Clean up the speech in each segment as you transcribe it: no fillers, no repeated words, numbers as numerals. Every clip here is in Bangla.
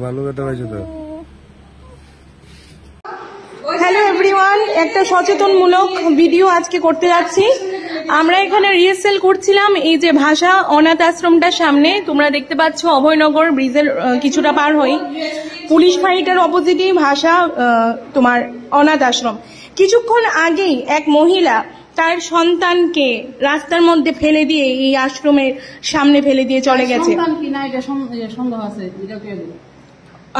ভালো কথা পাইছো তো। হ্যালো এভরিওয়ান, একটা সচেতনমূলক ভিডিও আজকে করতে যাচ্ছি। আমরা এখানে রিহার্সাল করছিলাম এই যে ভাষা অনাথ আশ্রমটার সামনে। তোমরা দেখতে পাচ্ছ অভয়নগর ব্রিজের কিছুটা পার হই পুলিশ ফাঁড়িটার অপোজিটেই ভাষা তোমার অনাথ আশ্রম। কিছুক্ষণ আগেই এক মহিলা তার সন্তানকে রাস্তার মধ্যে ফেলে দিয়ে এই আশ্রমের সামনে ফেলে দিয়ে চলে গেছে।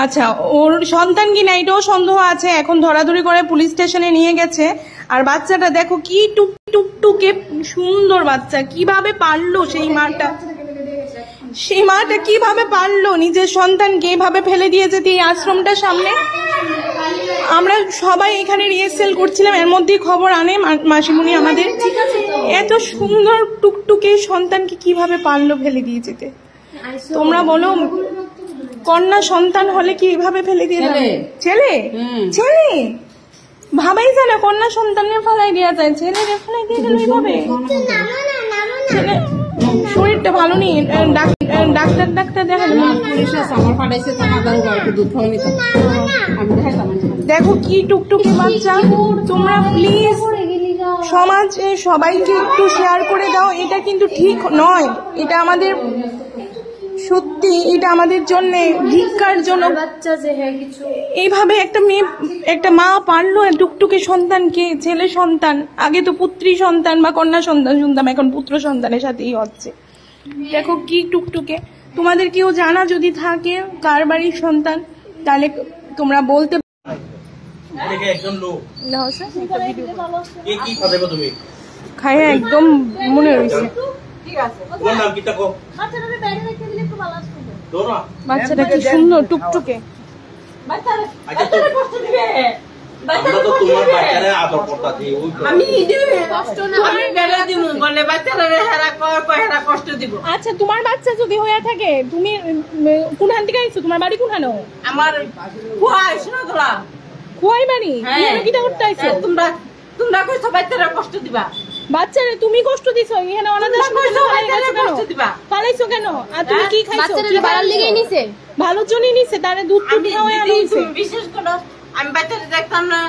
আচ্ছা, ওর সন্তান কিনা এটাও সন্দেহ আছে। এখন ধরাধরি করে পুলিশ স্টেশনে নিয়ে গেছে। আর বাচ্চাটা দেখো কি টুকটুকে সুন্দর বাচ্চা, কিভাবে পারলো সেই মাটা কিভাবে পারলো নিজের সন্তানকে এইভাবে ফেলে দিয়ে যেতে এই আশ্রমটার সামনে। আমরা সবাই এখানে রিহার্সাল করছিলাম, এর মধ্যেই খবর আনে মাসিমণি আমাদের। এত সুন্দর টুকটুকে সন্তানকে কিভাবে পারলো ফেলে দিয়ে যেতে। তোমরা বলো, কন্যা সন্তান হলে কি এভাবে ফেলে দিয়ে যাবে? ছেলে ছেলে ভাবাই যায় না কন্যা সন্তানের ফেলাই দেওয়া যায়, ছেলের ফেলাই দিয়ে গেল এইভাবে। ছেলে শরীরটা ভালো নেই, ডাক্তার দেখালে। দেখো কি টুকটুকে বাচ্চা। তোমরা প্লিজ সমাজে সবাইকে একটু শেয়ার করে দাও। এটা কিন্তু ঠিক নয়, এটা আমাদের সত্যি এটা আমাদের জন্য ধিক্কারজনক। এইভাবে একটা মা পারলো টুকটুকে সন্তানকে, ছেলে সন্তান। আগে তো পুত্রী সন্তান বা কন্যা সন্তান শুনতাম, এখন পুত্র সন্তানের সাথেই হচ্ছে। দেখো কি টুকটুকে। তোমাদের কেউ জানা যদি থাকে কার বাড়ির সন্তান, তাহলে তোমরা বলতে। খায় একদম মনে রয়েছে। বাচ্চাটা কি সুন্দর টুকটুকে। আচ্ছা, তোমার বাচ্চা যদি হয়ে থাকে, তুমি কোনখান থেকে আইছো? তোমার বাড়ি কোনখানে? আমার খোয়াই বাড়ি। কিটা করতে আইছো? তোমরা কইছো বাচ্চারা কষ্ট দিবা। বাচ্চারে তুমি কষ্ট দিছো, এখানে অনাথ পালাইছো কেন? আর তুমি কি খাইছো? ভালোর জন্যই নিছে, তারে দুধ খাওয়াই আনছে। বিশেষ করে আমি বাচ্চাটা দেখতাম না,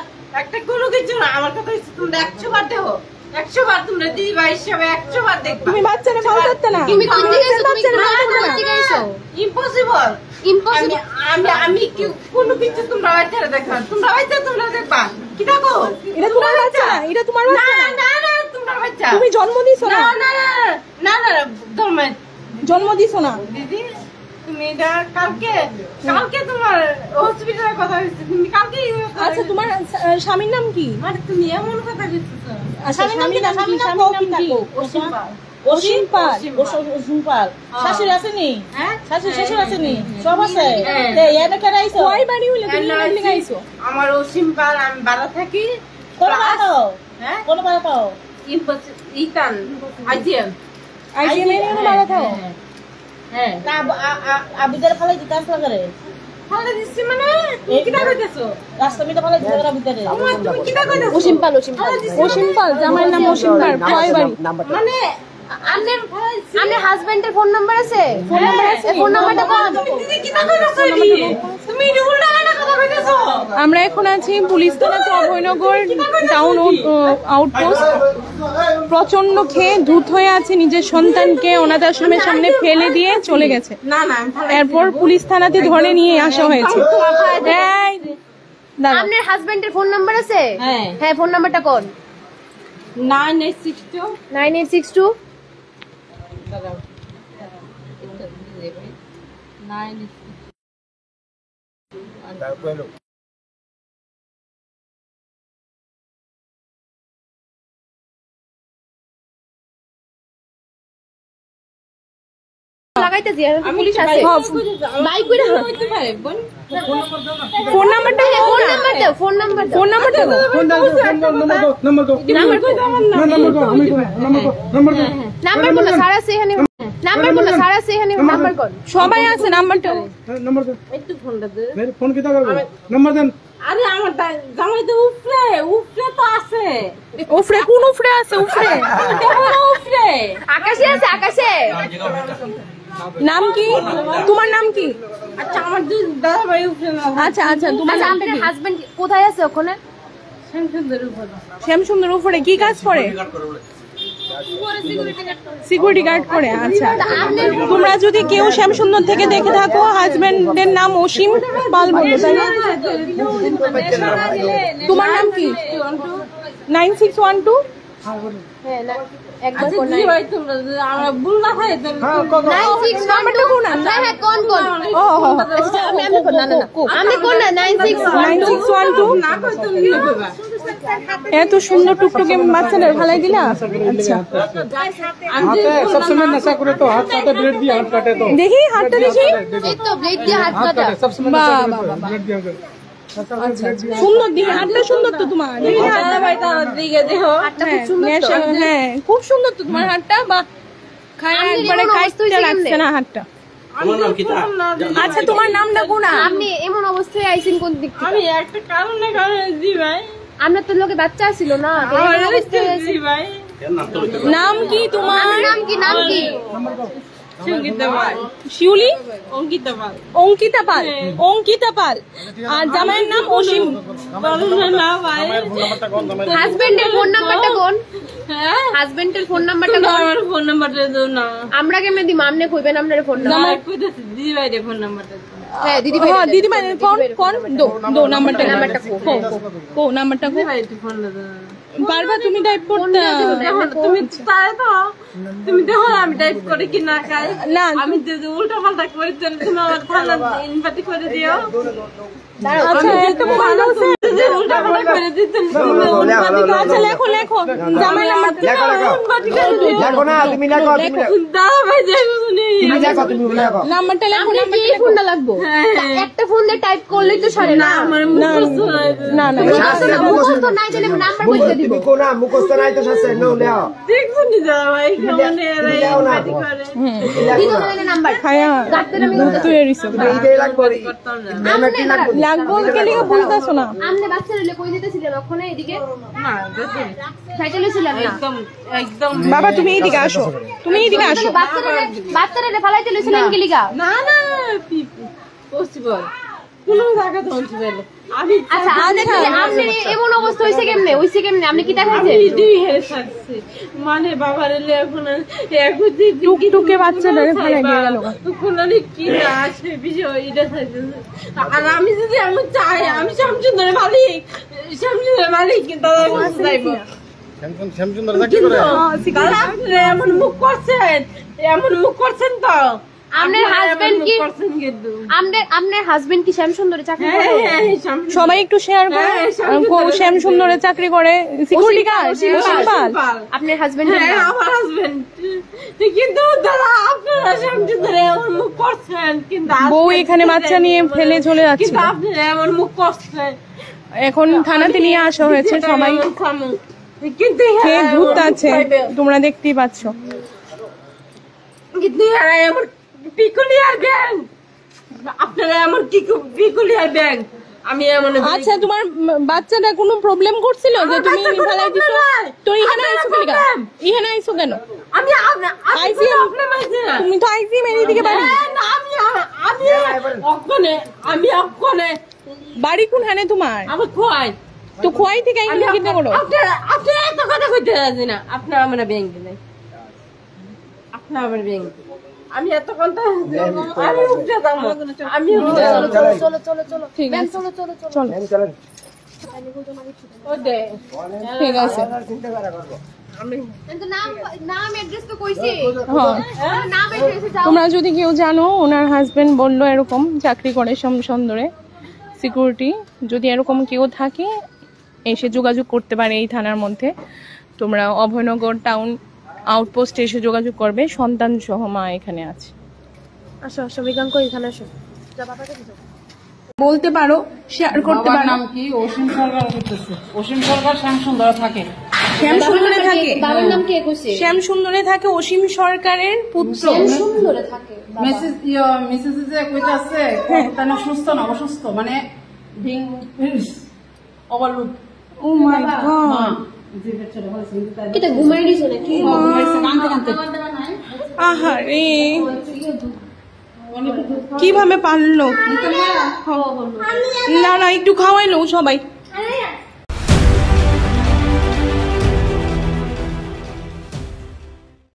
একটা কোনো কিছু না। আমার কথা হচ্ছে তোমরা 100 বার দেখো, 100 বার তোমরা দিবা হিসাবে 100 বার দেখবা। তুমি বাচ্চারে ভালো করতে না, তুমি ইম্পসিবল। আমি কোনো কিছু তোমরা বাচ্চারা দেখবা, তোমরা দেখবা। কি দেখো? এটা তোমার বাচ্চা না, এটা তোমার বাচ্চা না। তুমি জন্ম দিছো না? জন্ম দিছো না দিদি। তুমি এটা কালকে তোমার হসপিটালের কথা হয়েছে, তুমি কালকে। আচ্ছা, তোমার স্বামীর নাম কি? তুমি এমন কথা বলছো। আচ্ছা, স্বামীর নাম কি? অসীম পাল। শাশুড়ি আসেনি? শ্বশুর আসেনি? সব আছে। কয় বাড়ি হইলে তুমি আইছো? আমার অসীম পাল, আমি বাড়া থাকি। কোন বাড়া পাও? আবিদার ফালাই দিতে আসলা করে। অসীম পাল জামাইয়ের নাম অসীম পাল। কয় বাড়ি? মানে আপনার হাজবেন্ডের ফোন নাম্বার আছে? ফোন নাম্বারটা বল। আমরা এখন আছি পুলিশ থানাতে, অভয়নগর টাউন আউটপোস্ট। প্রচন্ড খেয়ে ধূত হয়ে আছে, নিজের সন্তানকে অনাথ আশ্রমের সামনে ফেলে দিয়ে চলে গেছে। এরপর পুলিশ থানাতে ধরে নিয়ে আসা হয়েছে। আপনার হাজবেন্ডের ফোন নাম্বার আছে? হ্যাঁ, ফোন নাম্বারটা কোন? 9862 লাগাইতেছি। পুলিশ আছে, বাইক কইরা ফোন নাম্বারটা নাম্বার বলো। স্যার আছে এখানে। নাম্বার কোন স্যার আছে এখানে নাম্বার কোন সবাই আছে নাম্বারটা नंबर दे একটু ফোনটা দে मेरे फोन कितना कर नंबर देन আরে আমার জামাই তো উফরে তো আছে উফরে কোন উফরে আছে উফরে দেখো না উফরে আকাশে আছে আকাশে নাম কি তোমার নাম কি আচ্ছা আমার দাদা ভাই উফরে না আচ্ছা আচ্ছা তোমার আচ্ছা নাম আপনার হাজবেন্ড কোথায় আছে ওখানে শ্যামসুন্দর উপরে শ্যামসুন্দর উপরে কি কাজ করে সিকিউরিটি গার্ড করে আচ্ছা তোমরা যদি কেউ শ্যামসুন্দর থেকে দেখে থাকো হাজবেন্ডের নাম অসীম পাল বলো তাই না তোমার নাম কি 9612 হ্যাঁ না একবার আচ্ছা কোন জি ভাই তোমরা আমরা ভুল না খাই তো 96 নাম্বারটা কোন হ্যাঁ হ্যাঁ কোন ও আচ্ছা আমি কোন না না আমি কোন না 9612 না কই তুমি নিয়ে দেবা এত সুন্দর টুকটুকে বাচ্চাদের ভালাই দিলা আচ্ছা हाथ है सबसे में नशा करे तो हाथ काटे ब्लेड दिया हाथ काटे तो দেখি হাতটা দেখি এই তো ব্লেড দিয়ে হাত हाथ কাটা काटे सबसे में वाह, नशा वाह, करे तो ब्लेड दिया कर সুন্দর দেখি হাতটা সুন্দর তো তোমার দেখি দাদা ভাই তার দিকে দেখো হাতটা খুব সুন্দর তো। হ্যাঁ খুব সুন্দর তো তোমার হাতটা বা খায় আপনি একবারে এমন কাইতে অবস্থায় লাগছে ছিলেন? না হাতটা তোমার নাম কি তা আচ্ছা তোমার নামটা কোনা আপনি এমন অবস্থায় আইছেন কোন দিক থেকে আমি একটা কারণে জি ভাই আপনার তো লোকে বাচ্চা ছিল না তো আমার এমন অবস্থায় জি ভাই এর নাম তো বলতে নাম কি তোমার নাম কি নাম কি সঙ্গীতা ভাই শিউলি অঙ্কিতা ভাই অঙ্কিতা পাল অঙ্কিতা পাল আর জামাইয়ের নাম অসীম না ভাই হাজবেন্ডের ফোন নাম্বারটা কোন হ্যাঁ হাজবেন্ডের ফোন নাম্বারটা কোন আমার ফোন নাম্বারটা দাও না আমরা কেমনে দিম আমনে কইবেন আপনার ফোন নাম্বার আমার কইতেছি দিদি ভাই ফোন নাম্বারটা দাও হ্যাঁ দিদি ভাই হ্যাঁ দিদি ভাই কোন কোন দো দো নাম্বারটা নাম্বারটা কো কো নাম্বারটা কো দিদি ভাই ফোন দাও পারবা তুমি টাইপ করতে দেখো তুমি তাই তো তুমি দেখো আমি টাইপ করে কি না খাই না আমি যদি উল্টা পাল্টা করে তাহলে তুমি আমার থানা ইনভাইট করে দিও আচ্ছা একটা মোবাইল আছে যদি উল্টা পাল্টা করে দিতে আচ্ছা লেখো লেখো জামাই নাম্বারটা লেখো না তুমি লেখো তুমি লেখো দাদা ভাই দেখো শুনি তুমি লেখো তুমি লেখো নাম্বারটা লেখো আপনার কি এই ফোনটা লাগবো একটা ফোন দিয়ে টাইপ করলেই তো সরে না আমার না না না মুখস্থ নাই জানি নাম্বার বলতে দিব তুমি কোনা মুখস্থ নাই তো শাস্ত্রে নো লেও দেখছো নি দাদা ভাই কেমন এরা ইনভাইট করে দিদি ভাই নাম্বার খায়া ডাক্তার আমি তুই এরিস এইটাই লাগবে করতাম না ম্যাম কি লাগবে লাগবো কে লিখে বলতাছো না আমনে বাচ্চা রেলে কই দিতেছিলেন ওখানে এদিকে না দেখো সাইকেলে ছিলেন না একদম একদম বাবা তুমি এইদিকে আসো তুমি এইদিকে আসো বাচ্চা রেলে ফালাইতে লইছিলেন কি লিগা না না পসিবল কোন জায়গা তো পসিবল আমি আচ্ছা আপনি এমন অবস্থা হইছে কেমনে আপনি কি দেখাইছেন দুই হেরে থাকছে মানে বাবার এলে এখন টুকটুকে বাচ্চাদের ফেলে দিয়ে গেল কোন কি না আসে বিষয় এটা থাকছে আর আমি যদি আমি চাই আমি শ্যামসুন্দরের মালিক কিন্তু চাইবো শ্যামসুন্দর চাকরি করে দাদা আপনি এমন মুখ করছেন তো আপনার হাজবেন্ড কি করছেন কিন্তু আপনার হাজবেন্ড কি শ্যামসুন্দরে চাকরি করে হ্যাঁ শ্যামসুন্দর সবাই একটু শেয়ার করো শ্যাম সুন্দরে চাকরি করে সিকিউরিটি গার্ড পাল আপনার হাজবেন্ড হ্যাঁ আমার হাজবেন্ড কিন্তু দাদা আপনারা শ্যামসুন্দরে এমন মুখ করছেন কিন্তু বউ এখানে বাচ্চা নিয়ে ফেলে চলে যাচ্ছে কিন্তু আপনি এমন মুখ করছেন এখন থানাতে নিয়ে আসা হয়েছে সবাই কিন্তু খেয়ে ভূত আছে তোমরা দেখতেই পাচ্ছ কিন্তু এমন পিকুলিয়ার ব্যাংক আপনারা এমন কি পিকুলিয়ার ব্যাংক আমি এমন আচ্ছা তোমার বাচ্চাটা কোনো প্রবলেম করছিল যে তুমি ফেলাই দিছো তো এখানে আইছো কেন এখানে আইছো কেন আমি আইসিএম আপনার মাঝে তুমি তো আইসিএম এর দিকে বাড়ি আমি অক্ষণে বাড়ি কোনখানে তোমার আমার খোয়াই তো খোয়াই থেকে এখানে কিনে করো আপনার এত কথা কইতে রাজি না আপনার আমার ব্যাংক দিলে আপনার আমার ব্যাংক আমি এত কথা আমি উঠে যাবো আমি চলো ঠিক আছে চলো চলো চলেন ঠিক আছে কিন্তু নাম অ্যাড্রেস তো কইছি হ্যাঁ নাম অ্যাড্রেসে যাও তোমরা যদি কেউ জানো ওনার হাজবেন্ড বললো এরকম চাকরি করে শ্যামসুন্দরে সিকিউরিটি যদি এরকম কেউ থাকে এসে যোগাযোগ করতে পারে এই থানার মধ্যে তোমরা অভয়নগর টাউন আউটপোস্টে এসে যোগাযোগ করবে সন্তান সহ মা এখানে আছে আসো বিজ্ঞান কই এখানে আসো যা বাবাকে দিও বলতে পারো শেয়ার করতে পারো নাম কি অসীম সরকার করতেছে অসীম সরকার শ্যামসুন্দর থাকে শ্যাম সুন্দরে থাকে, বাবার নাম কে কইছে? শ্যাম সুন্দরে থাকে অসীম সরকারের পুত্র। শ্যাম সুন্দরে থাকে বাবা। মিসেস যে কইতাছে তানা সুস্থ না অসুস্থ মানে বিং ওভারলোড ও মাই গড, যে বেচারা হয়েছে কিন্তু তার এটা ঘুমাই দিছো নাকি? কানতে কানতে আহারে কিভাবে পারলো? না না একটু খাওয়াইলো সবাই।